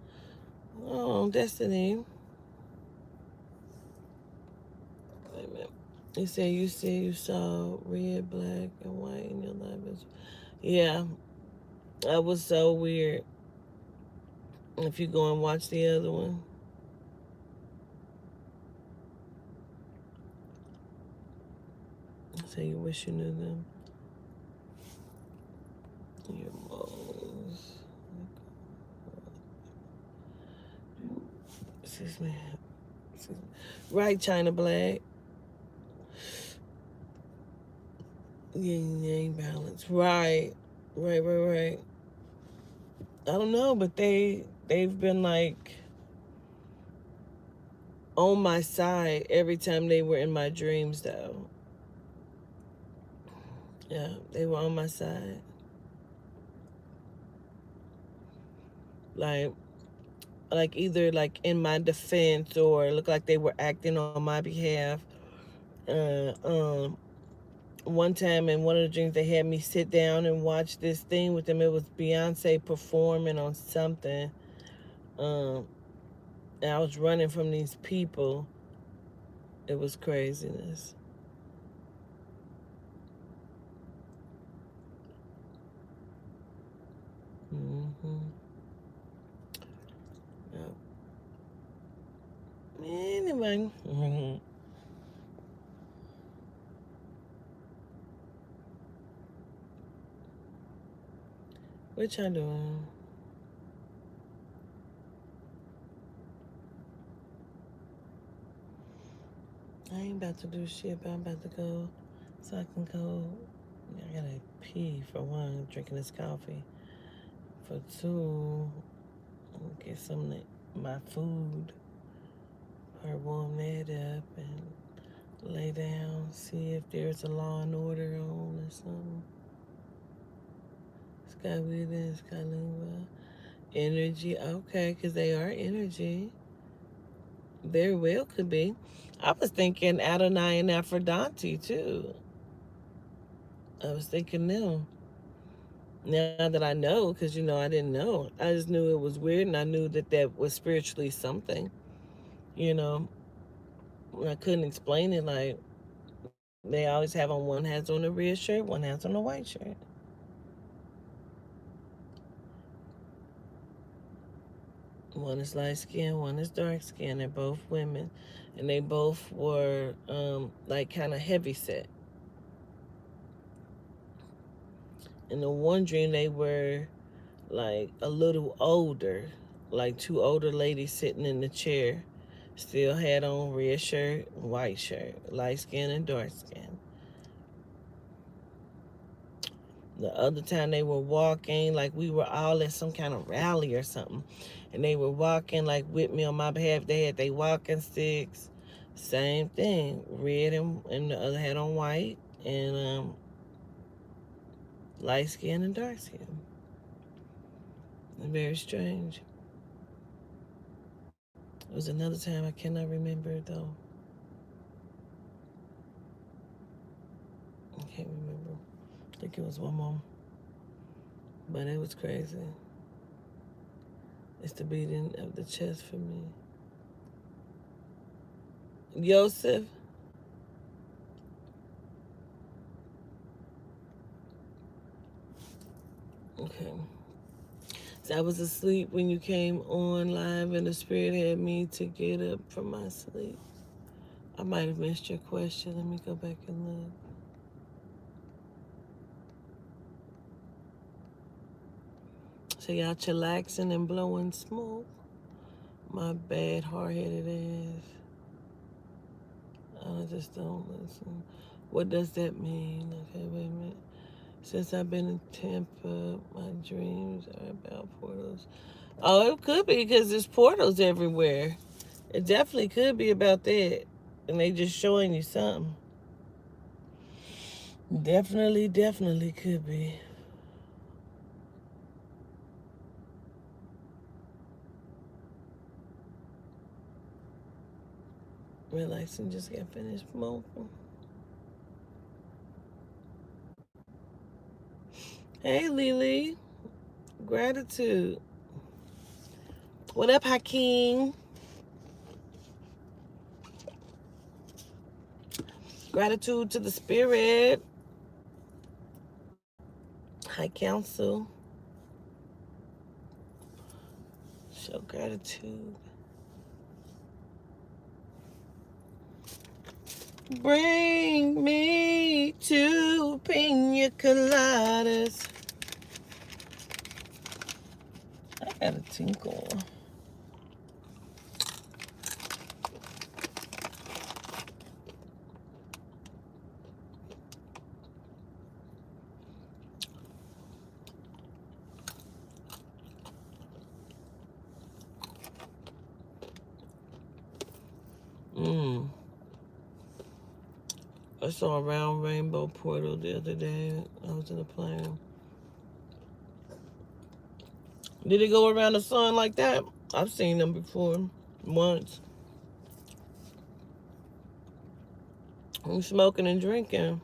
Oh, Destiny. Wait a minute. You said you saw red, black, and white in your life. Yeah, that was so weird. If you go and watch the other one, say you wish you knew them. Your moles. Excuse me. Excuse me. Right, China Black. Yin yang balance. Right. Right. I don't know, but they've been like on my side every time they were in my dreams though. Yeah, they were on my side. Like either like in my defense or look like they were acting on my behalf. Uh um One time in one of the dreams they had me sit down and watch this thing with them. It was Beyonce performing on something. Um and I was running from these people. It was craziness. Hmm. Yeah. Anyway. What y'all doing? I ain't about to do shit, but I'm about to go so I can go. I gotta pee for one, drinking this coffee. For two, get some of my food, or warm that up and lay down, see if there's a Law and Order on or something. Sky Wheeler and Skylingua. Energy, okay, because they are energy. Very well could be. I was thinking Adonai and Aphrodite too. I was thinking them. Now that I know, because I didn't know. I just knew it was weird, and I knew that that was spiritually something. You know, I couldn't explain it. Like they always have on one has on a red shirt, one has on a white shirt. One is light skin, one is dark skin. They're both women, and they both were like kind of heavy set. In the one dream, they were like a little older, like two older ladies sitting in the chair, still had on red shirt, white shirt, light skin and dark skin. The other time they were walking, like we were all at some kind of rally or something, and they were walking like with me on my behalf. They had their walking sticks, same thing, red and the other had on white, and light skin and dark skin. Very strange. It was another time I cannot remember it though. I can't remember. I think it was one more. But it was crazy. It's the beating of the chest for me. Yosef. Okay. So I was asleep when you came on live, and the Spirit had me to get up from my sleep. I might have missed your question. Let me go back and look. So y'all chillaxing and blowing smoke. My bad, hard-headed ass. I just don't listen. What does that mean? Okay, wait a minute. Since I've been in Tampa, my dreams are about portals. Oh, it could be because there's portals everywhere. It definitely could be about that. And they just showing you something. Definitely could be. Relaxing, just got finished smoking. Hey, Lily. Gratitude. What up, Hakeem? Gratitude to the Spirit. High Council. Show gratitude. Bring me to pina coladas. I got a tinkle. I saw a round rainbow portal the other day. I was in a plane. Did it go around the sun like that? I've seen them before. Once. I'm smoking and drinking.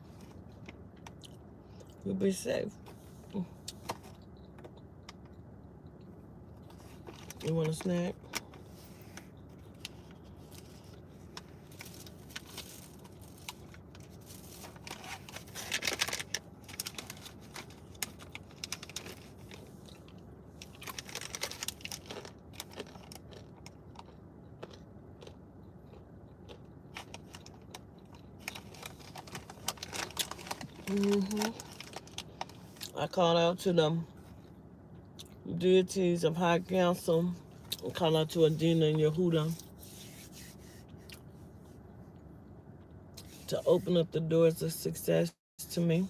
You'll be safe. You want a snack? Mm-hmm. I call out to them deities of high council. I call out to Adina and Yehuda to open up the doors of success to me.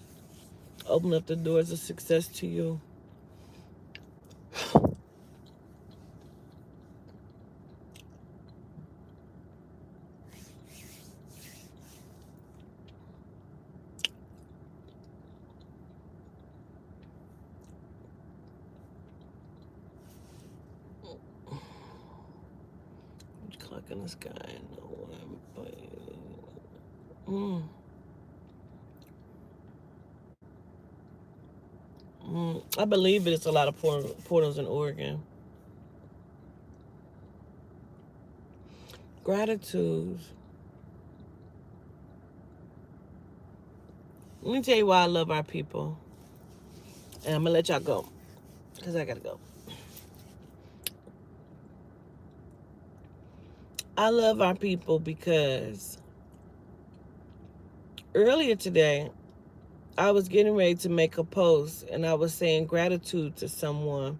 Open up the doors of success to you. Clock in the sky. No, mm, I believe it's a lot of portals in Oregon. Gratitude. Let me tell you why I love our people. And I'm going to let y'all go because I got to go. I love our people because earlier today, I was getting ready to make a post and I was saying gratitude to someone.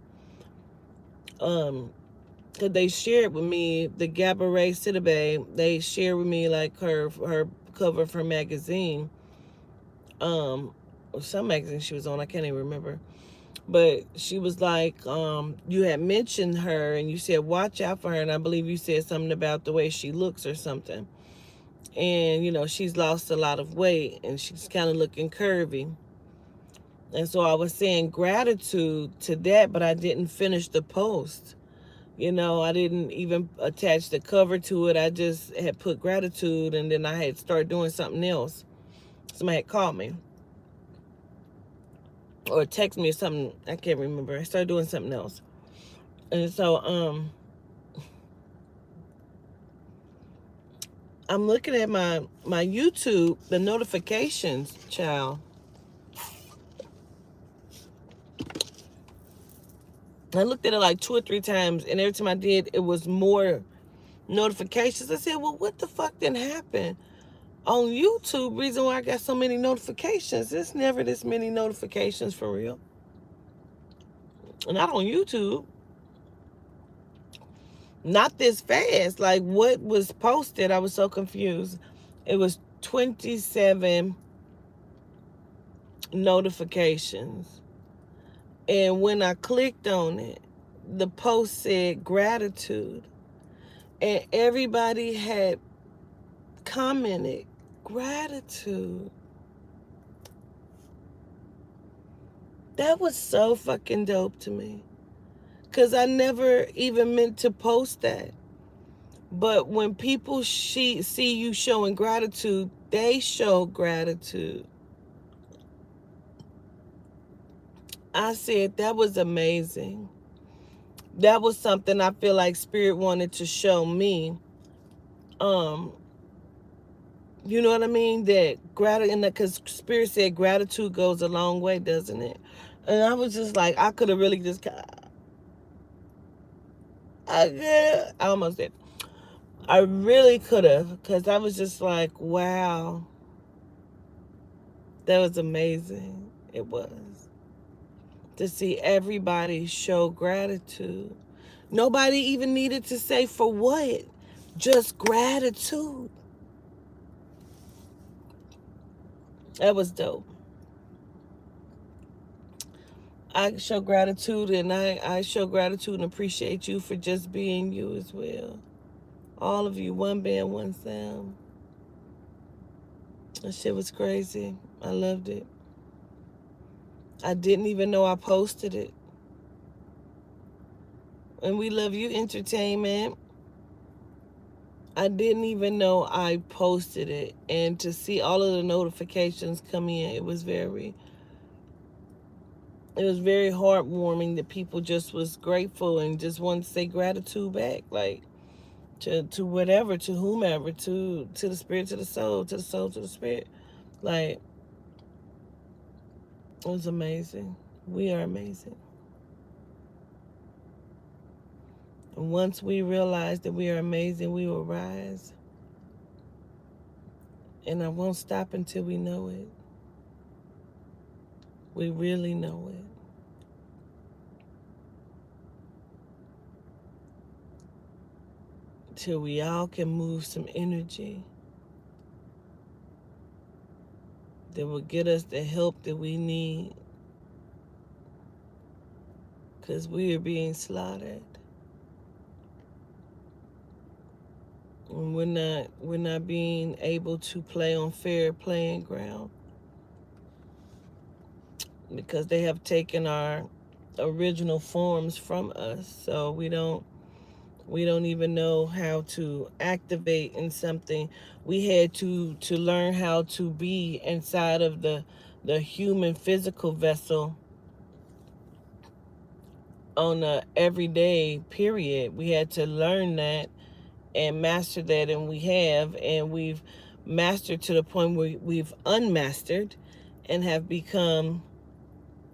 Cause they shared with me the Gabourey Sidibe. They shared with me like her cover of her magazine. Um, some magazine she was on, I can't even remember. But she was like, you had mentioned her and you said watch out for her, and I believe you said something about the way she looks or something. And she's lost a lot of weight and she's kind of looking curvy. And so I was saying gratitude to that, but I didn't finish the post. I didn't even attach the cover to it. I just had put gratitude and then I had started doing something else. Somebody had called me or text me or something. I can't remember. I started doing something else. And so I'm looking at my YouTube, the notifications, child. I looked at it like 2 or 3 times, and every time I did, it was more notifications. I said, well, what the fuck didn't happen? On YouTube, reason why I got so many notifications. There's never this many notifications for real. Not on YouTube. Not this fast. Like what was posted, I was so confused. It was 27 notifications. And when I clicked on it, the post said gratitude. And everybody had commented gratitude. That was so fucking dope to me. Because I never even meant to post that. But when people see you showing gratitude, they show gratitude. I said that was amazing. That was something I feel like Spirit wanted to show me. Um, you know what I mean? That gratitude, because Spirit said gratitude goes a long way, doesn't it? And I was just like, I could have really just, I almost did. I really could have, because I was just like, wow, that was amazing. It was. To see everybody show gratitude. Nobody even needed to say for what, just gratitude. That was dope. I show gratitude, and I show gratitude and appreciate you for just being you as well. All of you, one band, one sound. That shit was crazy. I loved it. I didn't even know I posted it. And we love you, entertainment. I didn't even know I posted it. And to see all of the notifications come in, it was very heartwarming that people just was grateful and just wanted to say gratitude back, like to whatever, to whomever, to the spirit, to the soul, to the soul, to the spirit. Like, it was amazing. We are amazing. And once we realize that we are amazing, we will rise. And I won't stop until we know it. We really know it. Till we all can move some energy that will get us the help that we need, because we are being slaughtered. And we're not being able to play on fair playing ground because they have taken our original forms from us. So we don't even know how to activate in something. We had to learn how to be inside of the human physical vessel on a everyday period. We had to learn that and master that, and we've mastered to the point where we've unmastered and have become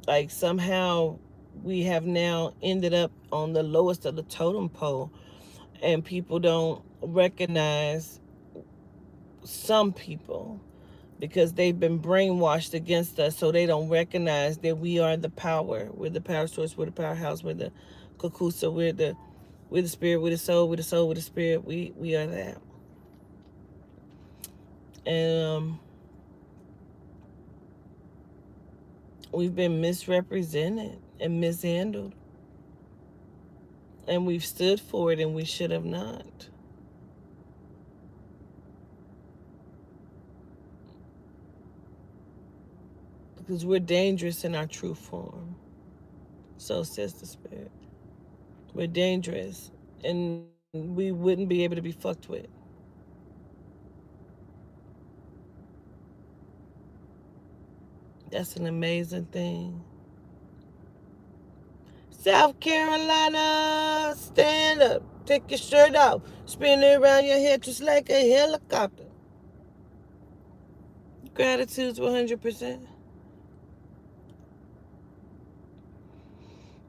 like somehow we have now ended up on the lowest of the totem pole, and people don't recognize some people because they've been brainwashed against us, so they don't recognize that we are the power. We're the power source. We're the powerhouse. We're the Kukusa. We're the spirit. We're the soul. We're the soul. We're the spirit. We are that. And we've been misrepresented and mishandled, and we've stood for it, and we should have not. Because we're dangerous in our true form. So says the spirit. We're dangerous, and we wouldn't be able to be fucked with. That's an amazing thing. South Carolina, stand up. Take your shirt off. Spin it around your head just like a helicopter. Gratitude's 100%.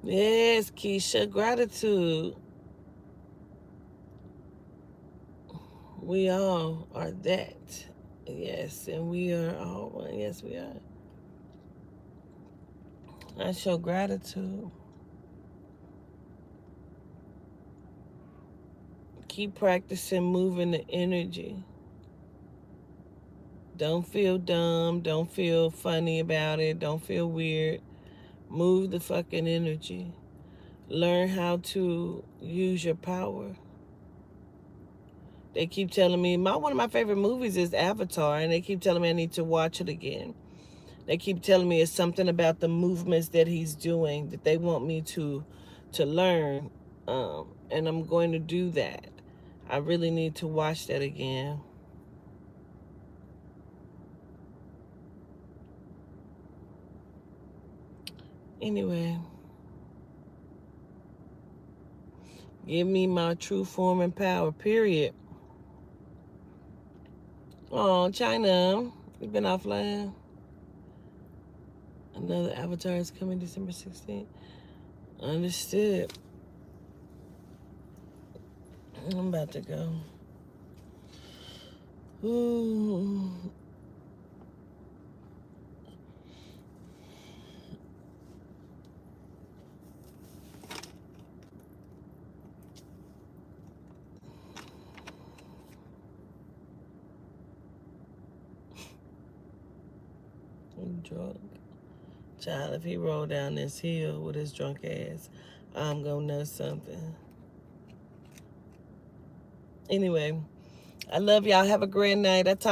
Yes, Keisha, gratitude. We all are that. Yes, and we are all one. Yes, we are. I show gratitude. Keep practicing moving the energy. Don't feel dumb. Don't feel funny about it. Don't feel weird. Move the fucking energy. Learn how to use your power. They keep telling me one of my favorite movies is Avatar, and they keep telling me I need to watch it again. They keep telling me it's something about the movements that he's doing that they want me to learn, and I'm going to do that. I really need to watch that again. Anyway, give me my true form and power, period. Oh, China, you've been offline. Another Avatar is coming December 16th. Understood. I'm about to go. Ooh. I'm drunk. Child, if he rolled down this hill with his drunk ass, I'm gonna know something. Anyway, I love y'all. Have a great night. I talk